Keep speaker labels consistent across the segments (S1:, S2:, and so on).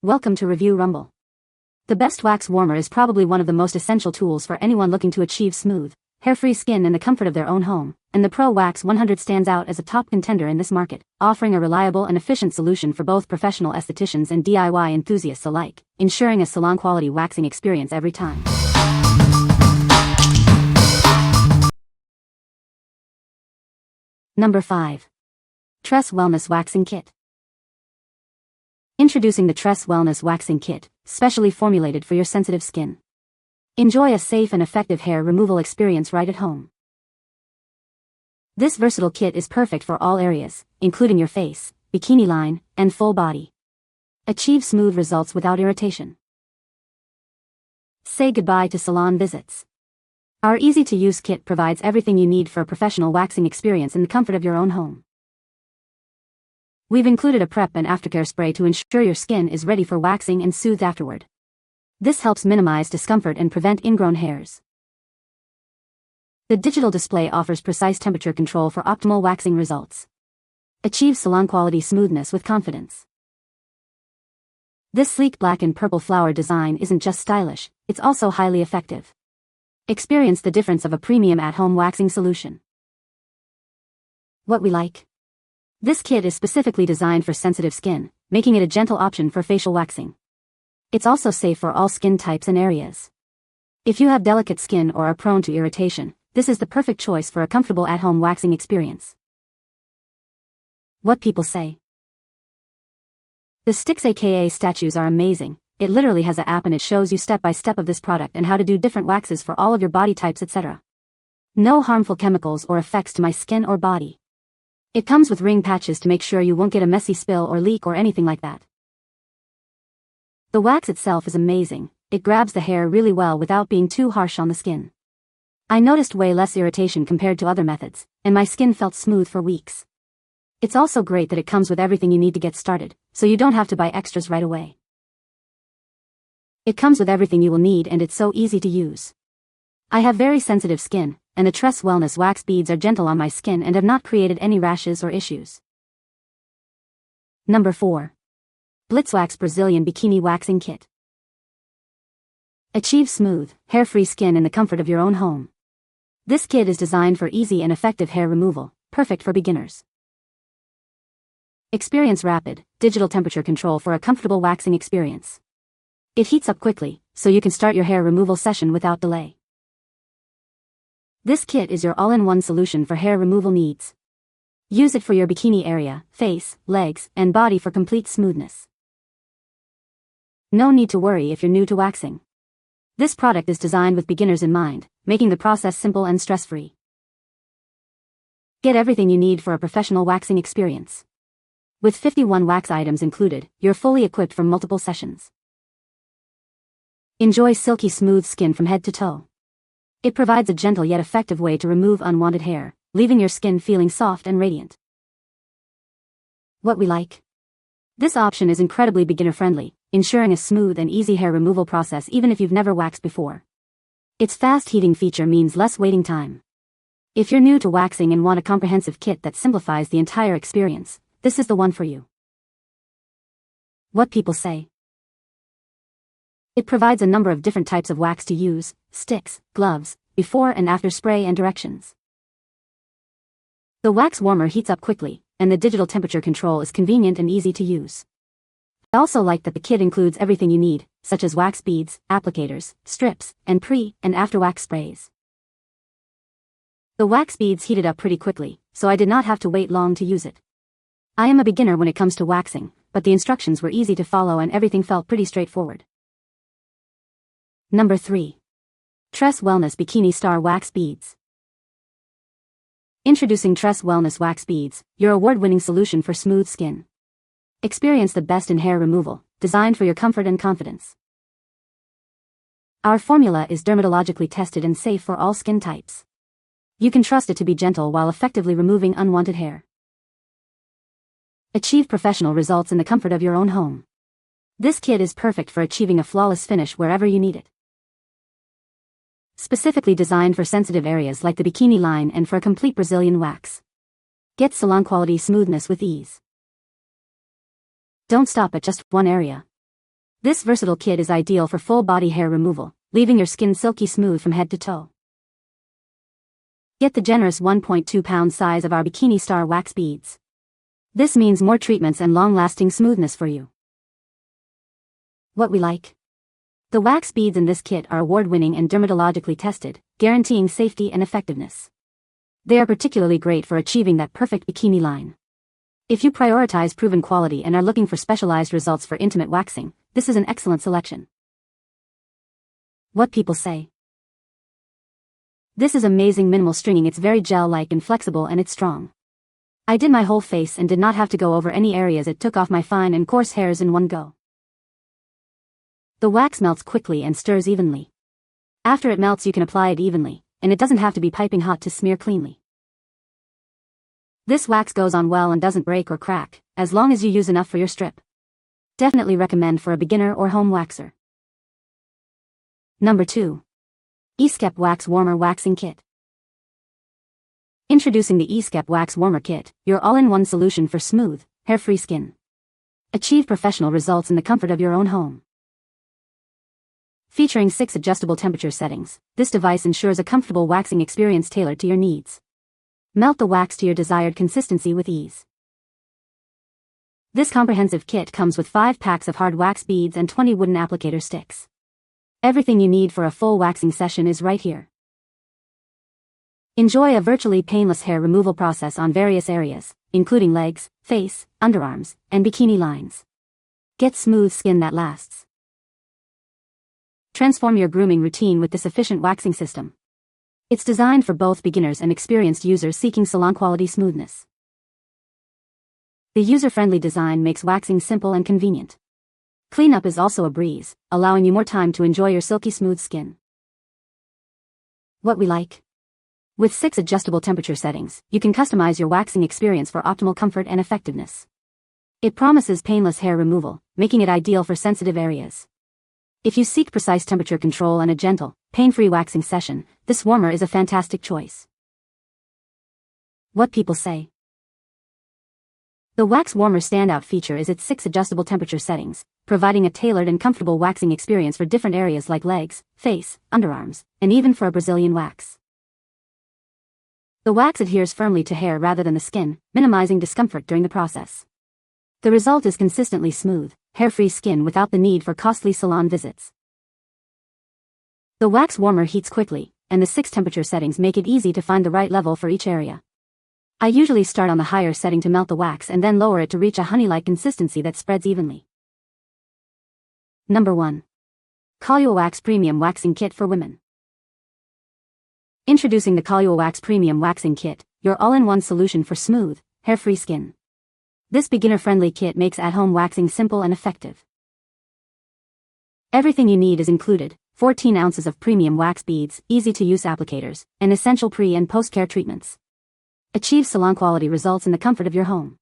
S1: Welcome to Review Rumble. The best wax warmer is probably one of the most essential tools for anyone looking to achieve smooth, hair-free skin in the comfort of their own home, and the KoluaWax 100 stands out as a top contender in this market, offering a reliable and efficient solution for both professional estheticians and DIY enthusiasts alike, ensuring a salon-quality waxing experience every time. Number 5. Tress Wellness Waxing Kit. Introducing the Tress Wellness Waxing Kit, specially formulated for your sensitive skin. Enjoy a safe and effective hair removal experience right at home. This versatile kit is perfect for all areas, including your face, bikini line, and full body. Achieve smooth results without irritation. Say goodbye to salon visits. Our easy-to-use kit provides everything you need for a professional waxing experience in the comfort of your own home. We've included a prep and aftercare spray to ensure your skin is ready for waxing and soothed afterward. This helps minimize discomfort and prevent ingrown hairs. The digital display offers precise temperature control for optimal waxing results. Achieve salon-quality smoothness with confidence. This sleek black and purple flower design isn't just stylish, it's also highly effective. Experience the difference of a premium at-home waxing solution. What we like. This kit is specifically designed for sensitive skin, making it a gentle option for facial waxing. It's also safe for all skin types and areas. If you have delicate skin or are prone to irritation, this is the perfect choice for a comfortable at-home waxing experience. What people say. The sticks aka statues are amazing. It literally has an app and it shows you step by step of this product and how to do different waxes for all of your body types, etc. No harmful chemicals or effects to my skin or body. It comes with ring patches to make sure you won't get a messy spill or leak or anything like that. The wax itself is amazing. It grabs the hair really well without being too harsh on the skin. I noticed way less irritation compared to other methods, and my skin felt smooth for weeks. It's also great that it comes with everything you need to get started, so you don't have to buy extras right away. It comes with everything you will need and it's so easy to use. I have very sensitive skin, and the Tress Wellness Wax beads are gentle on my skin and have not created any rashes or issues. Number 4. BLITZWAX Brazilian Bikini Waxing Kit. Achieve smooth, hair-free skin in the comfort of your own home. This kit is designed for easy and effective hair removal, perfect for beginners. Experience rapid, digital temperature control for a comfortable waxing experience. It heats up quickly, so you can start your hair removal session without delay. This kit is your all-in-one solution for hair removal needs. Use it for your bikini area, face, legs, and body for complete smoothness. No need to worry if you're new to waxing. This product is designed with beginners in mind, making the process simple and stress-free. Get everything you need for a professional waxing experience. With 51 wax items included, you're fully equipped for multiple sessions. Enjoy silky smooth skin from head to toe. It provides a gentle yet effective way to remove unwanted hair, leaving your skin feeling soft and radiant. What we like. This option is incredibly beginner-friendly, ensuring a smooth and easy hair removal process even if you've never waxed before. Its fast heating feature means less waiting time. If you're new to waxing and want a comprehensive kit that simplifies the entire experience, this is the one for you. What people say. It provides a number of different types of wax to use, sticks, gloves, before and after spray and directions. The wax warmer heats up quickly, and the digital temperature control is convenient and easy to use. I also like that the kit includes everything you need, such as wax beads, applicators, strips, and pre- and after-wax sprays. The wax beads heated up pretty quickly, so I did not have to wait long to use it. I am a beginner when it comes to waxing, but the instructions were easy to follow and everything felt pretty straightforward. Number 3. Tress Wellness Bikini Star Wax Beads. Introducing Tress Wellness Wax Beads, your award-winning solution for smooth skin. Experience the best in hair removal, designed for your comfort and confidence. Our formula is dermatologically tested and safe for all skin types. You can trust it to be gentle while effectively removing unwanted hair. Achieve professional results in the comfort of your own home. This kit is perfect for achieving a flawless finish wherever you need it. Specifically designed for sensitive areas like the bikini line and for a complete Brazilian wax. Get salon-quality smoothness with ease. Don't stop at just one area. This versatile kit is ideal for full body hair removal, leaving your skin silky smooth from head to toe. Get the generous 1.2 pound size of our Bikini Star wax beads. This means more treatments and long-lasting smoothness for you. What we like. The wax beads in this kit are award-winning and dermatologically tested, guaranteeing safety and effectiveness. They are particularly great for achieving that perfect bikini line. If you prioritize proven quality and are looking for specialized results for intimate waxing, this is an excellent selection. What people say. This is amazing minimal stringing. It's very gel-like and flexible, and it's strong. I did my whole face and did not have to go over any areas. It took off my fine and coarse hairs in one go. The wax melts quickly and stirs evenly. After it melts, you can apply it evenly, and it doesn't have to be piping hot to smear cleanly. This wax goes on well and doesn't break or crack, as long as you use enough for your strip. Definitely recommend for a beginner or home waxer. Number 2. Easkep Wax Warmer Waxing Kit. Introducing the Easkep Wax Warmer Kit, your all-in-one solution for smooth, hair-free skin. Achieve professional results in the comfort of your own home. Featuring 6 adjustable temperature settings, this device ensures a comfortable waxing experience tailored to your needs. Melt the wax to your desired consistency with ease. This comprehensive kit comes with 5 packs of hard wax beads and 20 wooden applicator sticks. Everything you need for a full waxing session is right here. Enjoy a virtually painless hair removal process on various areas, including legs, face, underarms, and bikini lines. Get smooth skin that lasts. Transform your grooming routine with this efficient waxing system. It's designed for both beginners and experienced users seeking salon-quality smoothness. The user-friendly design makes waxing simple and convenient. Cleanup is also a breeze, allowing you more time to enjoy your silky smooth skin. What we like. With 6 adjustable temperature settings, you can customize your waxing experience for optimal comfort and effectiveness. It promises painless hair removal, making it ideal for sensitive areas. If you seek precise temperature control and a gentle, pain-free waxing session, this warmer is a fantastic choice. What people say. The Wax Warmer standout feature is its 6 adjustable temperature settings, providing a tailored and comfortable waxing experience for different areas like legs, face, underarms, and even for a Brazilian wax. The wax adheres firmly to hair rather than the skin, minimizing discomfort during the process. The result is consistently smooth, hair-free skin without the need for costly salon visits. The wax warmer heats quickly, and the 6 temperature settings make it easy to find the right level for each area. I usually start on the higher setting to melt the wax and then lower it to reach a honey-like consistency that spreads evenly. Number 1. KoluaWax Premium Waxing Kit for Women. Introducing the KoluaWax Premium Waxing Kit, your all-in-one solution for smooth, hair-free skin. This beginner-friendly kit makes at-home waxing simple and effective. Everything you need is included: 14 ounces of premium wax beads, easy-to-use applicators, and essential pre- and post-care treatments. Achieve salon-quality results in the comfort of your home.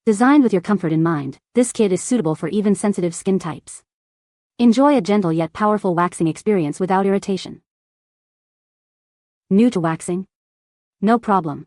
S1: Designed with your comfort in mind, this kit is suitable for even sensitive skin types. Enjoy a gentle yet powerful waxing experience without irritation. New to waxing? No problem.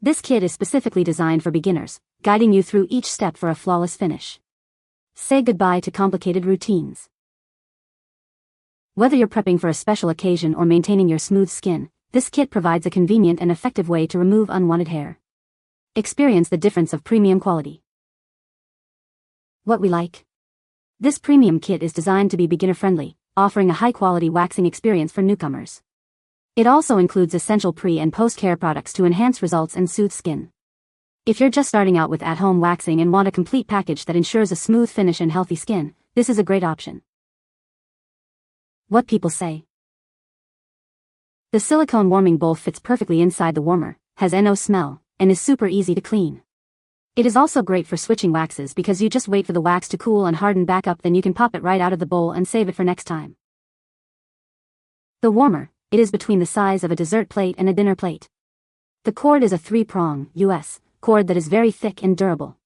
S1: This kit is specifically designed for beginners, guiding you through each step for a flawless finish. Say goodbye to complicated routines. Whether you're prepping for a special occasion or maintaining your smooth skin, this kit provides a convenient and effective way to remove unwanted hair. Experience the difference of premium quality. What we like. This premium kit is designed to be beginner-friendly, offering a high-quality waxing experience for newcomers. It also includes essential pre- and post-care products to enhance results and soothe skin. If you're just starting out with at-home waxing and want a complete package that ensures a smooth finish and healthy skin, this is a great option. What people say. The silicone warming bowl fits perfectly inside the warmer, has no smell, and is super easy to clean. It is also great for switching waxes because you just wait for the wax to cool and harden back up, then you can pop it right out of the bowl and save it for next time. The warmer, it is between the size of a dessert plate and a dinner plate. The cord is a 3-prong US cord that is very thick and durable.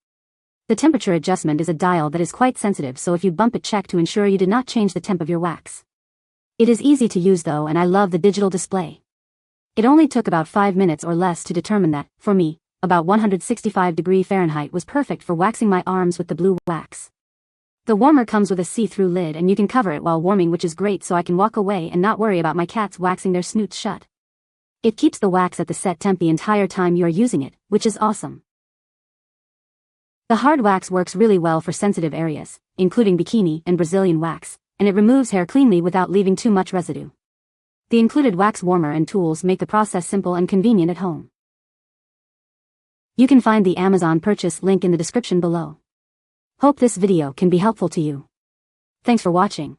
S1: The temperature adjustment is a dial that is quite sensitive, so if you bump it, check to ensure you did not change the temp of your wax. It is easy to use though, and I love the digital display. It only took about 5 minutes or less to determine that, for me, about 165 degrees Fahrenheit was perfect for waxing my arms with the blue wax. The warmer comes with a see-through lid and you can cover it while warming, which is great so I can walk away and not worry about my cats waxing their snoots shut. It keeps the wax at the set temp the entire time you are using it, which is awesome. The hard wax works really well for sensitive areas, including bikini and Brazilian wax, and it removes hair cleanly without leaving too much residue. The included wax warmer and tools make the process simple and convenient at home. You can find the Amazon purchase link in the description below. Hope this video can be helpful to you. Thanks for watching.